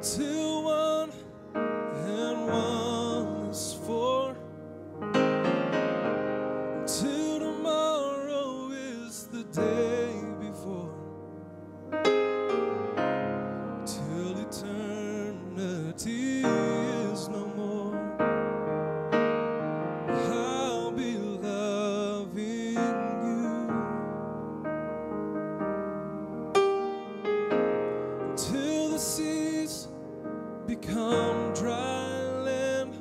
till one and one is four, till tomorrow is the day before, till eternity is no more. I'll be loving you till the seas become dry land,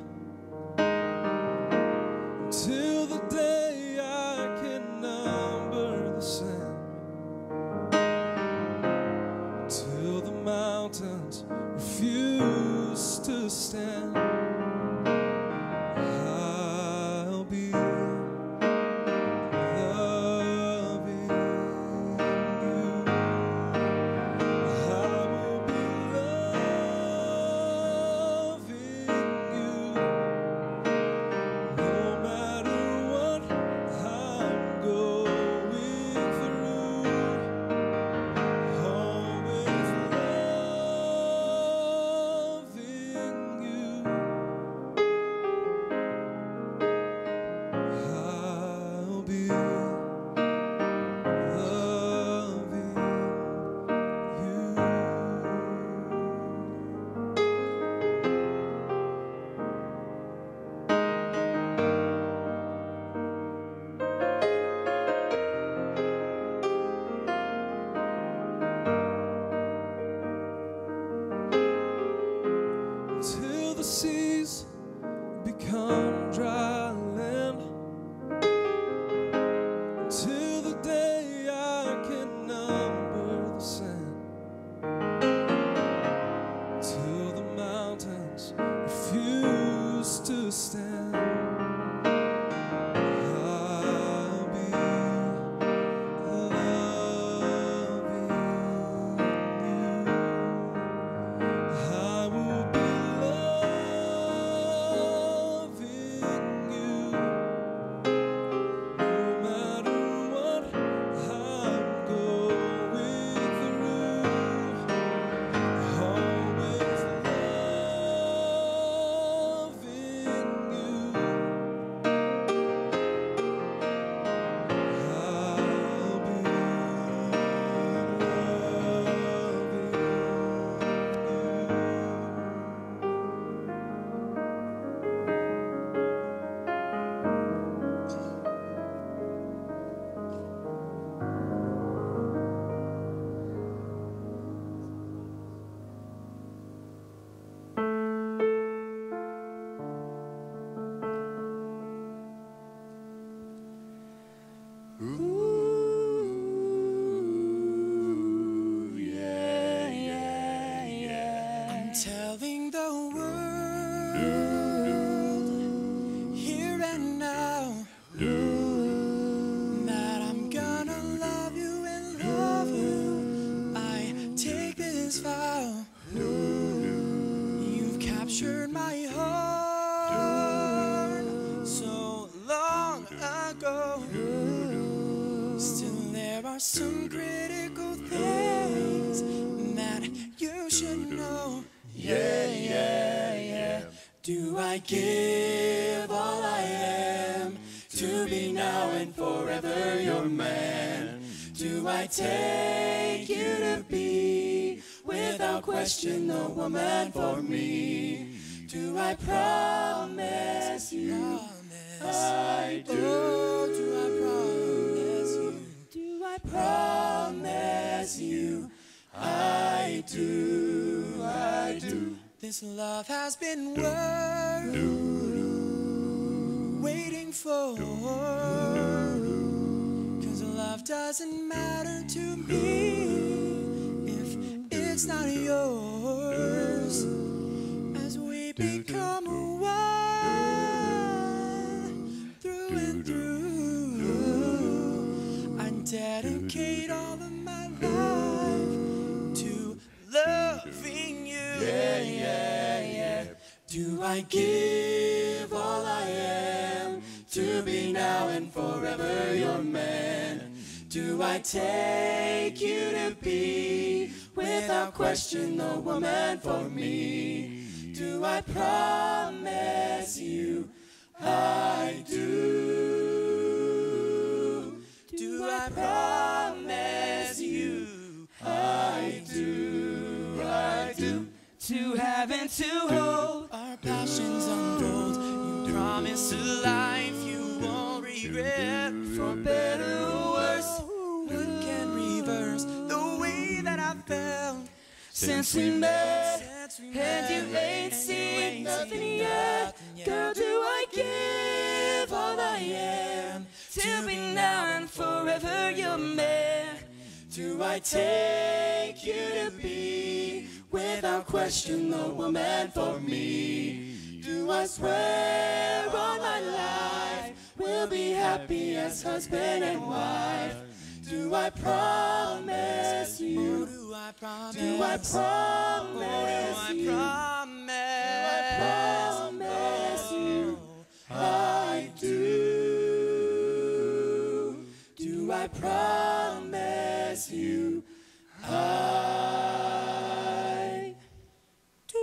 till the day I can number the sand, till the mountains refuse to stand. I'll be loving you. I will be loving you, no matter what I'm going through. Always loving you. I'll be loving you. Till the seas become dry land, till the day I can number the sand, till the mountains refuse to stand. I'll be loving you. I will be loving you, no matter what I'm going through. Always loving you. I'll be Ooh, yeah, yeah, yeah. I'm telling the world here and now that I'm gonna love you and love you. I take this vow. You've captured my heart so long ago. Still there are some critical things that you should know. Yeah, yeah, yeah. Do I give all I am to be now and forever your man? Do I take you to be without question the woman for me? Do I promise you I do? Oh, do I promise you? Do I promise you I do? I do. This love has been waiting for, 'cause love doesn't matter to me if it's not yours. As we become one through and through, I dedicate all of my life to loving you. Yeah, yeah, yeah. Do I give all I am to be now and forever your man? Do I take you to be with without question, the woman for me. Do I promise you I do? Do I promise you I do? I do. To have and to hold our passions unrolled. You promise a life you won't regret. For better or worse, who can reverse the way that I felt since we met? And you ain't seen nothing yet. Girl, do I give all I am to be now and forever your man? Do I take you to be without question the woman for me? Do I swear all my life we'll be happy as husband and wife? Do I promise you? Do I promise? Do I promise you? Do I promise you? I do. Do I promise you? I do.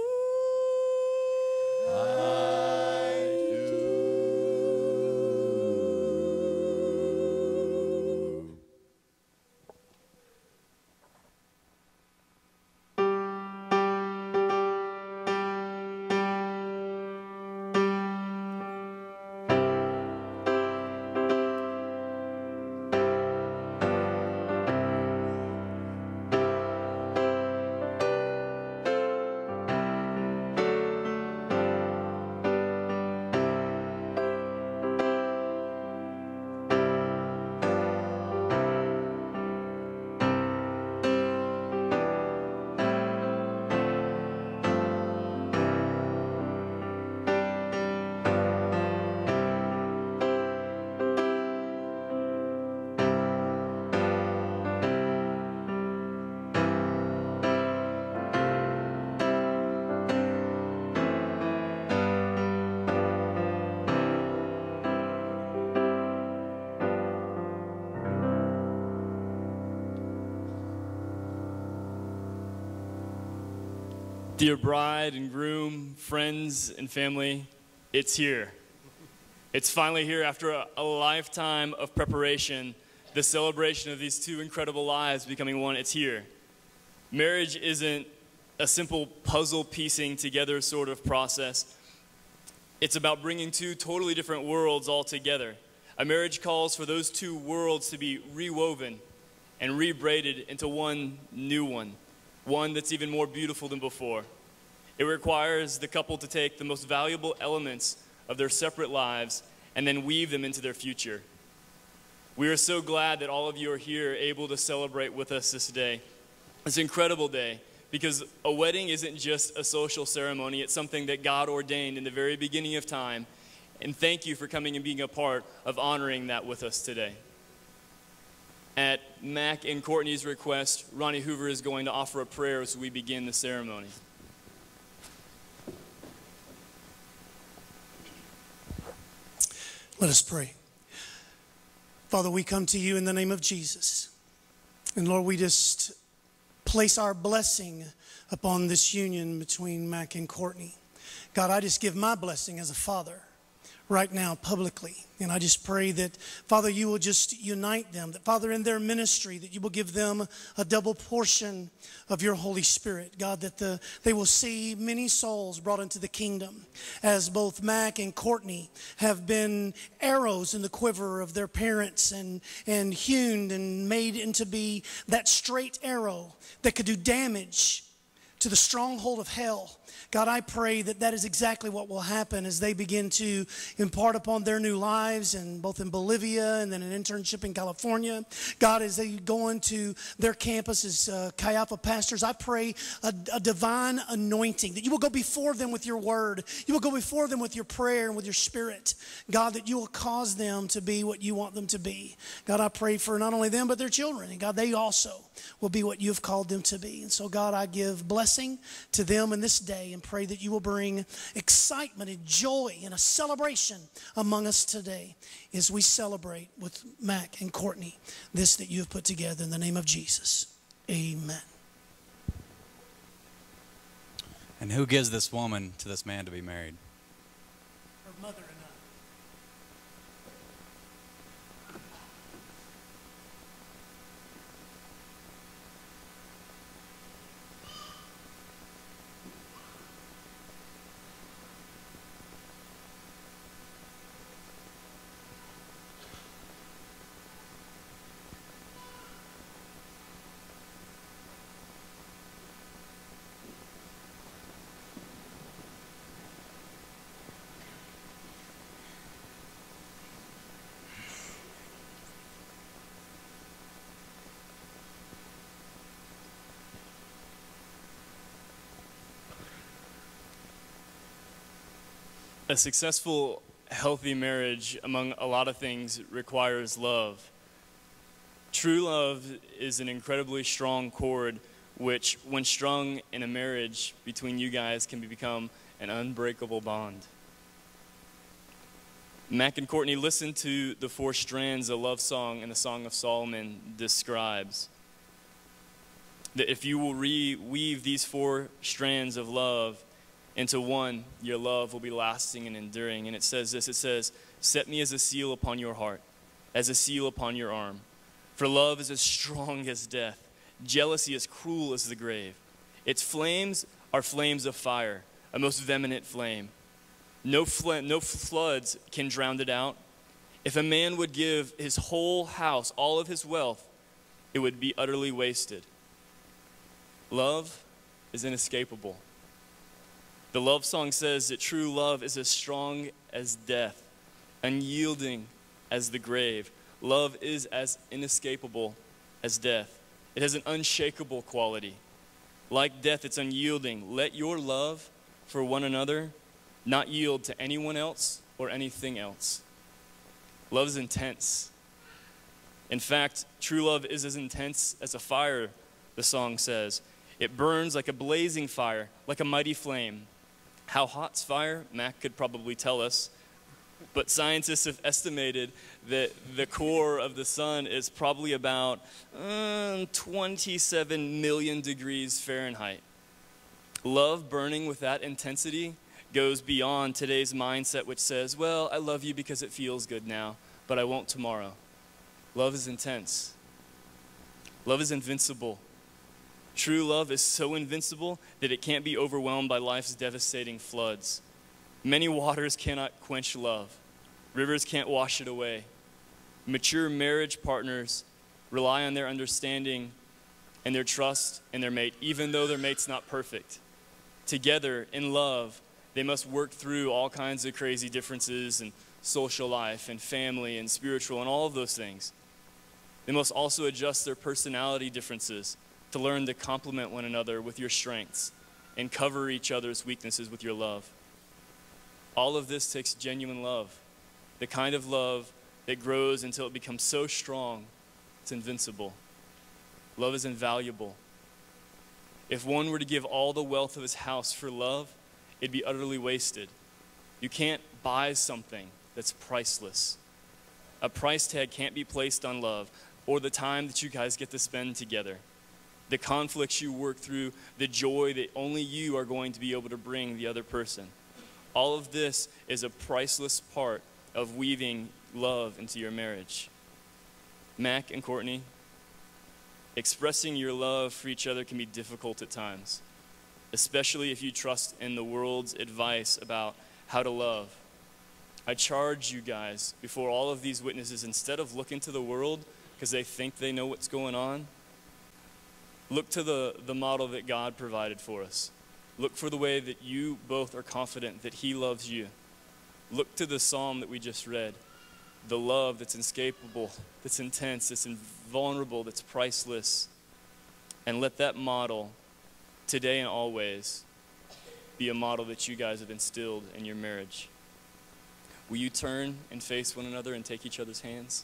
Dear bride and groom, friends and family, it's here. It's finally here after a lifetime of preparation, the celebration of these two incredible lives becoming one. It's here. Marriage isn't a simple puzzle piecing together sort of process. It's about bringing two totally different worlds all together. A marriage calls for those two worlds to be rewoven and rebraided into one new one that's even more beautiful than before. It requires the couple to take the most valuable elements of their separate lives and then weave them into their future. We are so glad that all of you are here able to celebrate with us this day. It's an incredible day because a wedding isn't just a social ceremony. It's something that God ordained in the very beginning of time. And thank you for coming and being a part of honoring that with us today. At Mac and Courtney's request, Ronnie Hoover is going to offer a prayer as we begin the ceremony. Let us pray. Father, we come to you in the name of Jesus. And Lord, we just place our blessing upon this union between Mac and Courtney. God, I just give my blessing as a father right now publicly. And I just pray that, Father, you will just unite them. That, Father, in their ministry, that you will give them a double portion of your Holy Spirit. God, that they will see many souls brought into the kingdom as both Mac and Courtney have been arrows in the quiver of their parents and hewn and made into be that straight arrow that could do damage to the stronghold of hell. God, I pray that that is exactly what will happen as they begin to impart upon their new lives, and both in Bolivia and then an internship in California. God, as they go into their campus as Kayafa pastors, I pray a divine anointing, that you will go before them with your word. You will go before them with your prayer and with your spirit. God, that you will cause them to be what you want them to be. God, I pray for not only them but their children. And God, they also will be what you've called them to be. And so, God, I give blessing to them in this day and pray that you will bring excitement and joy and a celebration among us today as we celebrate with Mac and Courtney this that you have put together in the name of Jesus. Amen. And who gives this woman to this man to be married? Her mother and I. A successful, healthy marriage, among a lot of things, requires love. True love is an incredibly strong cord which, when strung in a marriage between you guys, can become an unbreakable bond. Mac and Courtney, listen to the 4 strands a love song in the Song of Solomon describes. That if you will weave these 4 strands of love into one, your love will be lasting and enduring. And it says this, it says, "Set me as a seal upon your heart, as a seal upon your arm. For love is as strong as death, jealousy as cruel as the grave. Its flames are flames of fire, a most vehement flame. No floods can drown it out. If a man would give his whole house, all of his wealth, it would be utterly wasted." Love is inescapable. The love song says that true love is as strong as death, unyielding as the grave. Love is as inescapable as death. It has an unshakable quality. Like death, it's unyielding. Let your love for one another not yield to anyone else or anything else. Love is intense. In fact, true love is as intense as a fire, the song says. It burns like a blazing fire, like a mighty flame. How hot's fire? Mac could probably tell us. But scientists have estimated that the core of the sun is probably about 27 million degrees Fahrenheit. Love burning with that intensity goes beyond today's mindset, which says, well, I love you because it feels good now, but I won't tomorrow. Love is intense. Love is invincible. True love is so invincible that it can't be overwhelmed by life's devastating floods. Many waters cannot quench love. Rivers can't wash it away. Mature marriage partners rely on their understanding and their trust in their mate, even though their mate's not perfect. Together, in love, they must work through all kinds of crazy differences in social life and family and spiritual and all of those things. They must also adjust their personality differences to learn to complement one another with your strengths and cover each other's weaknesses with your love. All of this takes genuine love, the kind of love that grows until it becomes so strong, it's invincible. Love is invaluable. If one were to give all the wealth of his house for love, it'd be utterly wasted. You can't buy something that's priceless. A price tag can't be placed on love or the time that you guys get to spend together. The conflicts you work through, the joy that only you are going to be able to bring the other person. All of this is a priceless part of weaving love into your marriage. Mac and Courtney, expressing your love for each other can be difficult at times, especially if you trust in the world's advice about how to love. I charge you guys before all of these witnesses, instead of looking to the world because they think they know what's going on, look to the model that God provided for us. Look for the way that you both are confident that He loves you. Look to the psalm that we just read. The love that's inescapable, that's intense, that's invulnerable, that's priceless. And let that model, today and always, be a model that you guys have instilled in your marriage. Will you turn and face one another and take each other's hands?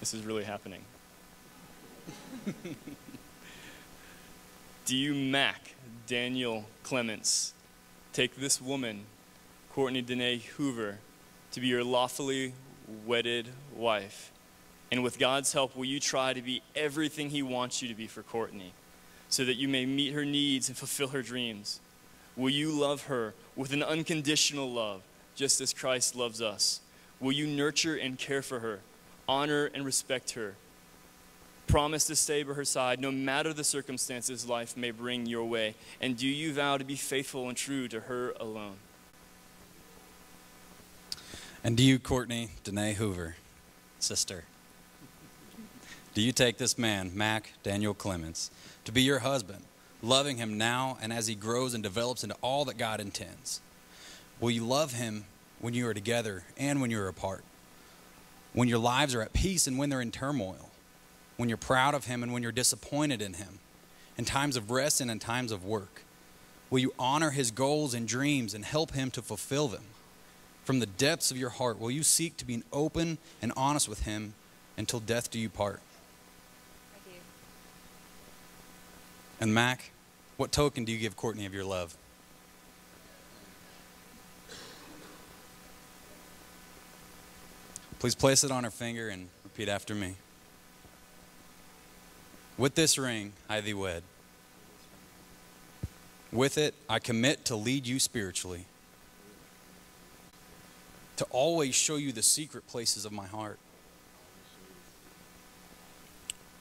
This is really happening. Do you, Mac, Daniel Clements, take this woman, Courtney Danae Hoover, to be your lawfully wedded wife. And with God's help, will you try to be everything he wants you to be for Courtney, so that you may meet her needs and fulfill her dreams? Will you love her with an unconditional love, just as Christ loves us? Will you nurture and care for her, honor and respect her? Promise to stay by her side no matter the circumstances life may bring your way. And do you vow to be faithful and true to her alone? And do you, Courtney Danae Hoover, sister, do you take this man, Mac Daniel Clements, to be your husband, loving him now and as he grows and develops into all that God intends? Will you love him when you are together and when you're apart? When your lives are at peace and when they're in turmoil? When you're proud of him and when you're disappointed in him? In times of rest and in times of work? Will you honor his goals and dreams and help him to fulfill them? From the depths of your heart, will you seek to be open and honest with him until death do you part? I do. And Mac, what token do you give Courtney of your love? Please place it on her finger and repeat after me. With this ring, I thee wed. With it, I commit to lead you spiritually, to always show you the secret places of my heart,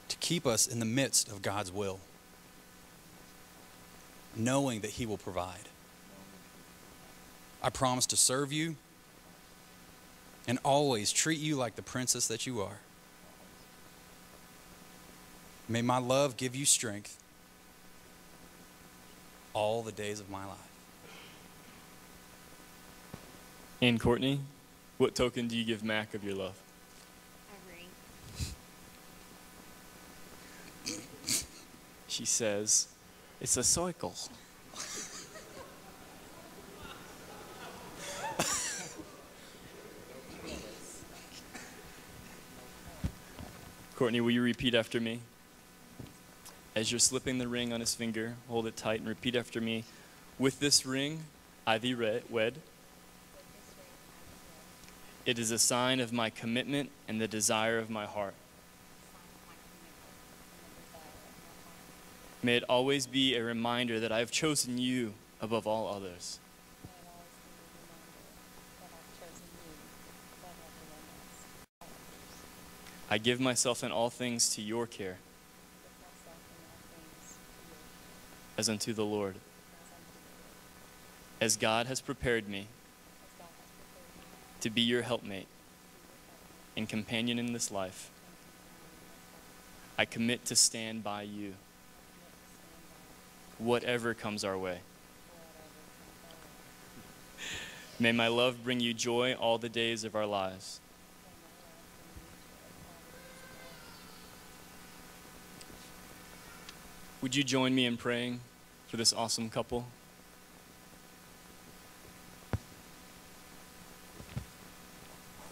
to keep us in the midst of God's will, knowing that he will provide. I promise to serve you and always treat you like the princess that you are. May my love give you strength all the days of my life. And Courtney, what token do you give Mac of your love? A ring. She says, it's a cycle. Courtney, will you repeat after me? As you're slipping the ring on his finger, hold it tight and repeat after me. With this ring, I thee wed. It is a sign of my commitment and the desire of my heart. May it always be a reminder that I have chosen you above all others. I give myself in all things to your care, as unto the Lord. As God has prepared me to be your helpmate and companion in this life, I commit to stand by you, whatever comes our way. May my love bring you joy all the days of our lives. Would you join me in praying for this awesome couple?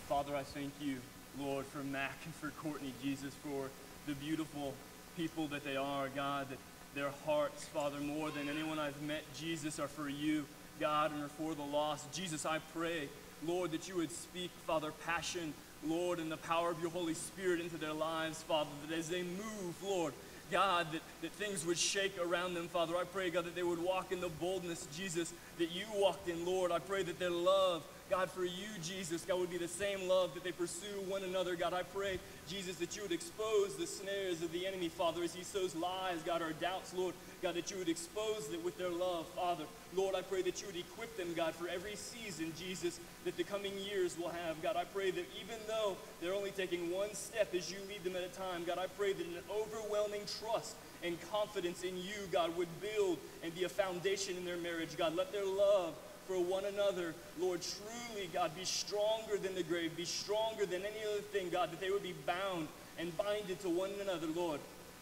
Father, I thank you, Lord, for Mac and for Courtney, Jesus, for the beautiful people that they are, God, that their hearts, Father, more than anyone I've met, Jesus, are for you, God, and are for the lost. Jesus, I pray, Lord, that you would speak, Father, passion, Lord, and the power of your Holy Spirit into their lives, Father, that as they move, Lord, God, that things would shake around them, Father. I pray, God, that they would walk in the boldness, Jesus, that you walked in, Lord. I pray that their love, God, for you, Jesus, God, would be the same love that they pursue one another. God, I pray, Jesus, that you would expose the snares of the enemy, Father, as he sows lies, God, or doubts, Lord. God, that you would expose it with their love, Father. Lord, I pray that you would equip them, God, for every season, Jesus, that the coming years will have. God, I pray that even though they're only taking one step as you lead them at a time, God, I pray that an overwhelming trust and confidence in you, God, would build and be a foundation in their marriage. God, let their love for one another, Lord, truly, God, be stronger than the grave, be stronger than any other thing, God, that they would be bound and binded to one another, Lord.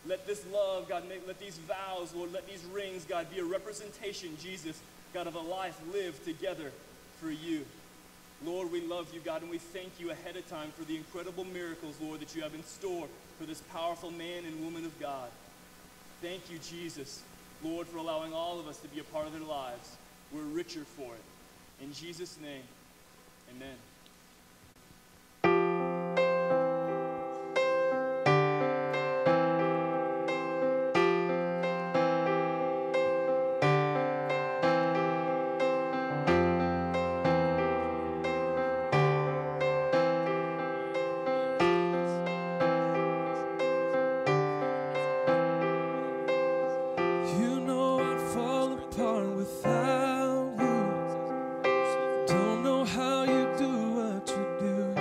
Let this love, God, let these vows, Lord, let these rings, God, be a representation, Jesus, God, of a life lived together for you. Lord, we love you, God, and we thank you ahead of time for the incredible miracles, Lord, that you have in store for this powerful man and woman of God. Thank you, Jesus, Lord, for allowing all of us to be a part of their lives. we're richer for it. In Jesus' name, amen. You know I'd fall apart without you. Don't know how you do what you do.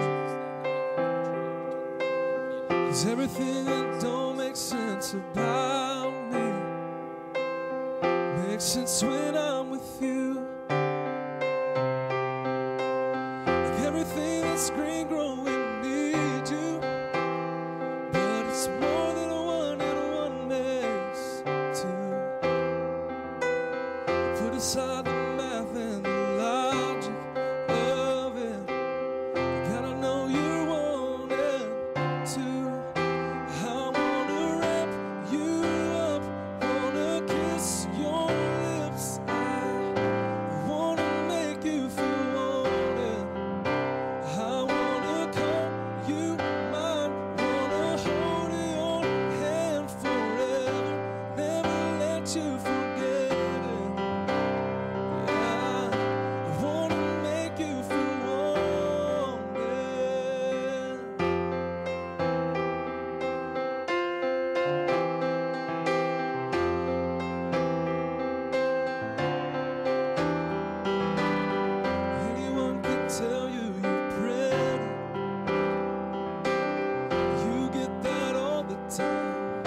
'Cause everything that don't make sense about me makes sense when I'm with you. Like everything that's green growing needs you, but it's more than one and one makes two. Put aside the math and the logic of it. Gotta know you're wanting to. I wanna wrap you up, wanna kiss your lips. I wanna make you feel wanted. I wanna call you mine, wanna hold your hand forever, never let you forget it. I wanna make you feel wanted. Anyone can tell you you're pretty. You get that all the time.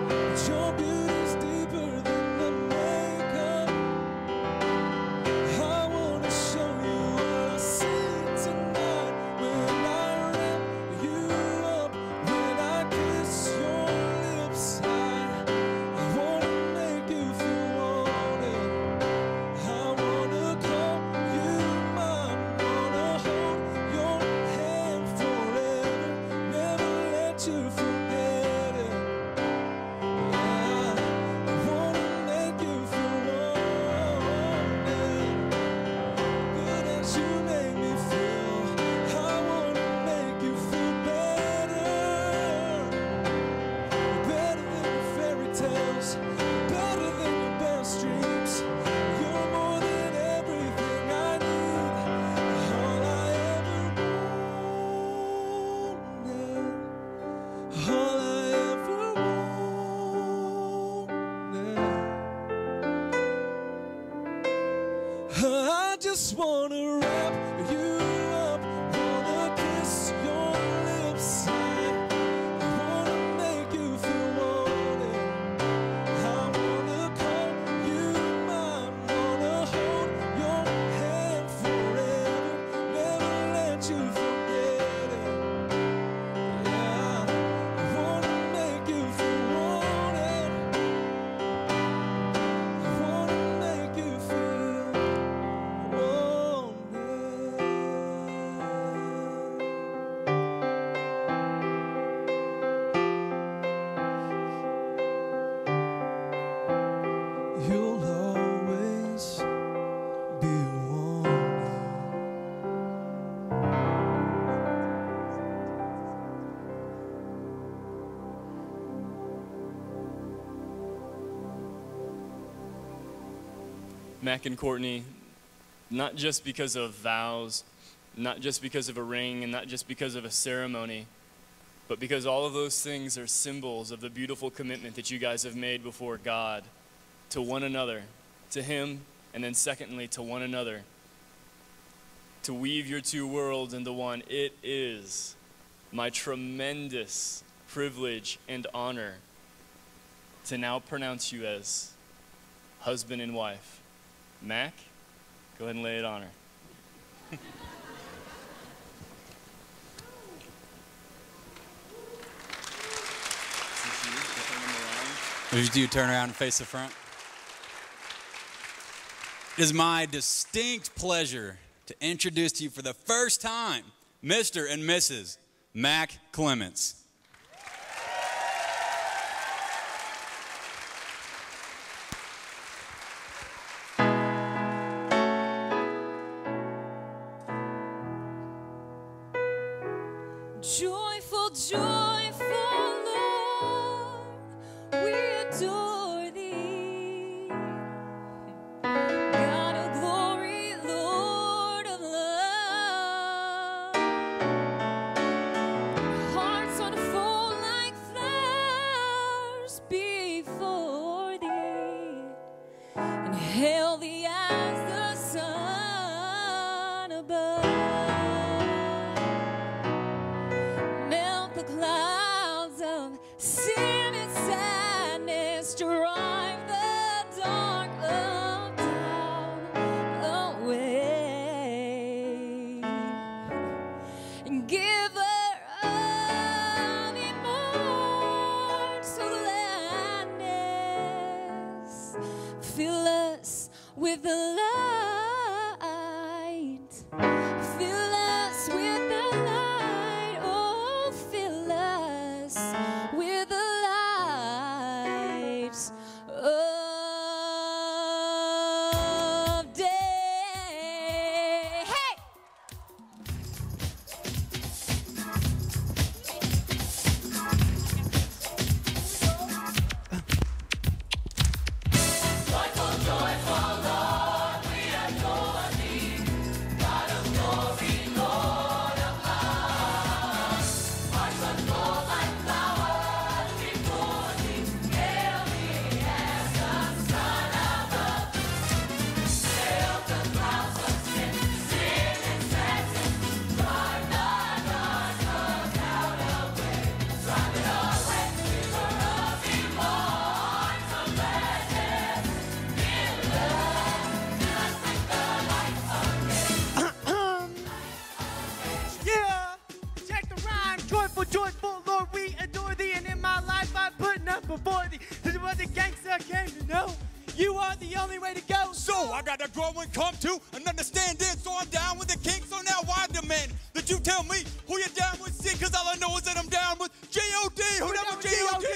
But your beauty's deeper than the makeup. I wanna show you what I see tonight when I wrap you up, when I kiss your lips. I wanna make you feel wanted. I wanna call you mine, wanna hold your hand forever, never let you forget it. I wanna make you feel wanted. Good as you make me feel, I wanna make you feel better. Better than your fairy tales, better than your best dreams. You're more than everything I need, all I ever wanted, all I ever wanted. I just wanna wrap you up, wanna kiss your lips. I wanna make you feel wanted. I wanna call you mine, wanna hold your hand forever, never let you forget it. I wanna make you feel wanted. I wanna make you feel wanted. You'll always be wanted. Mac and Courtney, not just because of vows, not just because of a ring, and not just because of a ceremony, but because all of those things are symbols of the beautiful commitment that you guys have made before God to one another, to Him, and then secondly, to one another. To weave your two worlds into one, it is my tremendous privilege and honor to now pronounce you as husband and wife. Mac, go ahead and lay it on her. Would you turn around and face the front? It is my distinct pleasure to introduce to you for the first time, Mr. and Mrs. Mac Clements. Joyful, joyful Lord, we adore thee. God of glory, Lord of love. Hearts unfold like flowers before thee, and healthy as the sun above. Melt the clouds of sin and sadness, drive the dark of doubt away, and give her of immortal gladness. Fill us with the light. Fill us with the light. Oh, fill us with the light of day. Hey! Yeah, check the rhyme. Joyful, joyful, Lord, we adore thee. And in my life, I put none before thee. This is what the gangster came to know. You are the only way to go. So I gotta grow and come to and understand it. So I'm down with the king. So now I demand that you tell me who you're down with. See, cause all I know is that I'm down with G.O.D. Who down with G.O.D.?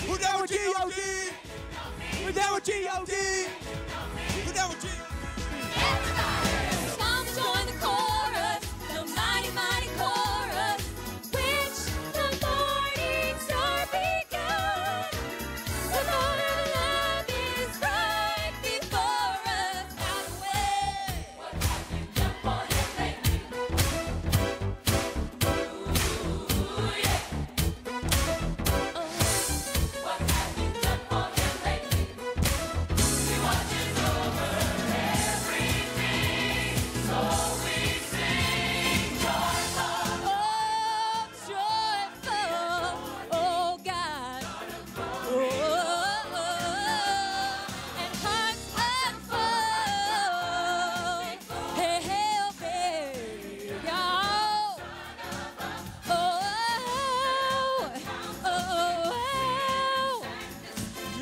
Who down with G.O.D.? Who down with G.O.D.? Who down with G.O.D.? Come join the chorus, the mighty, mighty chorus, which the mornings are begun. The Lord of love is right before us. Out the way. What have you done for him lately? Ooh, yeah. What have you done for him lately? He watches over everything, so we sing joyful. Oh, joyful, oh God. Oh, and hearts unfold. Hey, hey, oh, baby, oh.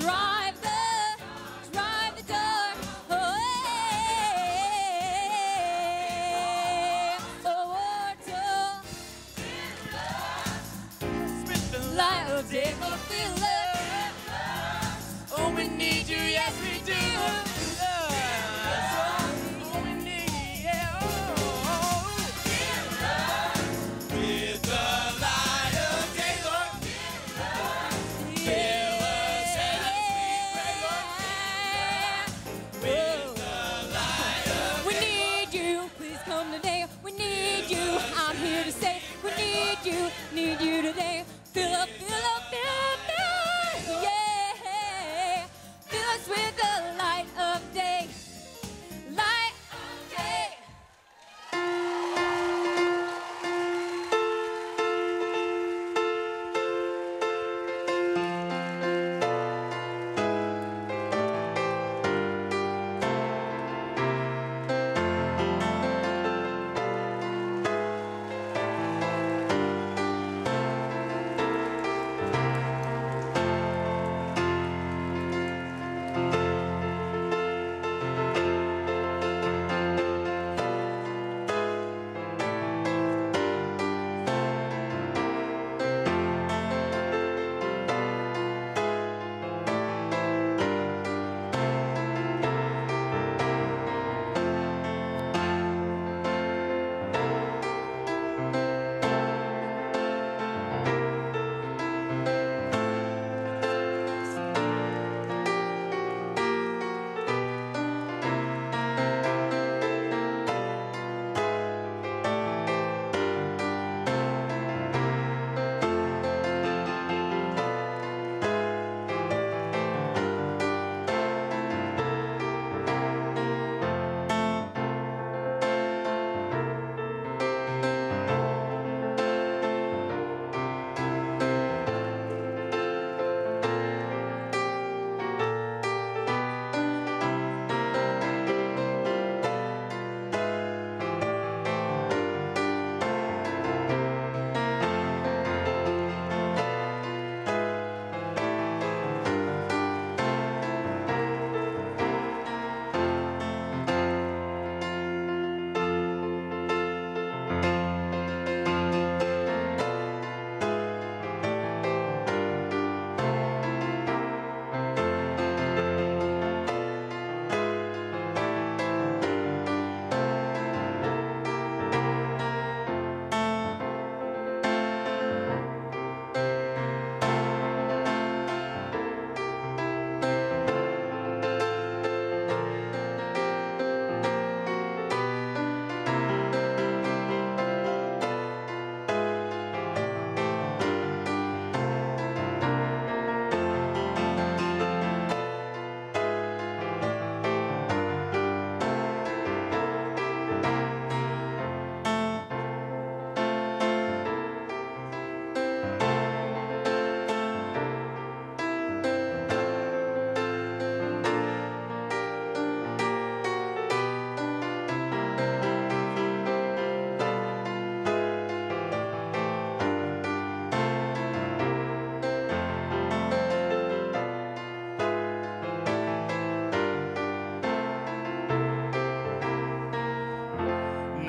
Drive the dark away. Light of day, gonna feel love. Oh, we need you, yes we do. Oh, we need you, yeah. With the light of day, Lord. Fill us as we pray, Lord. With the light of We need you, please come today. We need you, I'm here to say. We need you today. Fill up, fill up, fill up, fill up.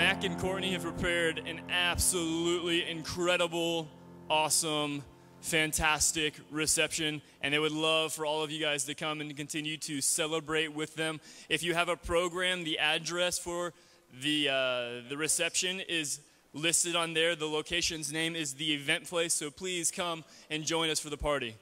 Mac and Courtney have prepared an absolutely incredible, awesome, fantastic reception, and they would love for all of you guys to come and continue to celebrate with them. If you have a program, the address for the reception is listed on there. The location's name is the event place, so please come and join us for the party.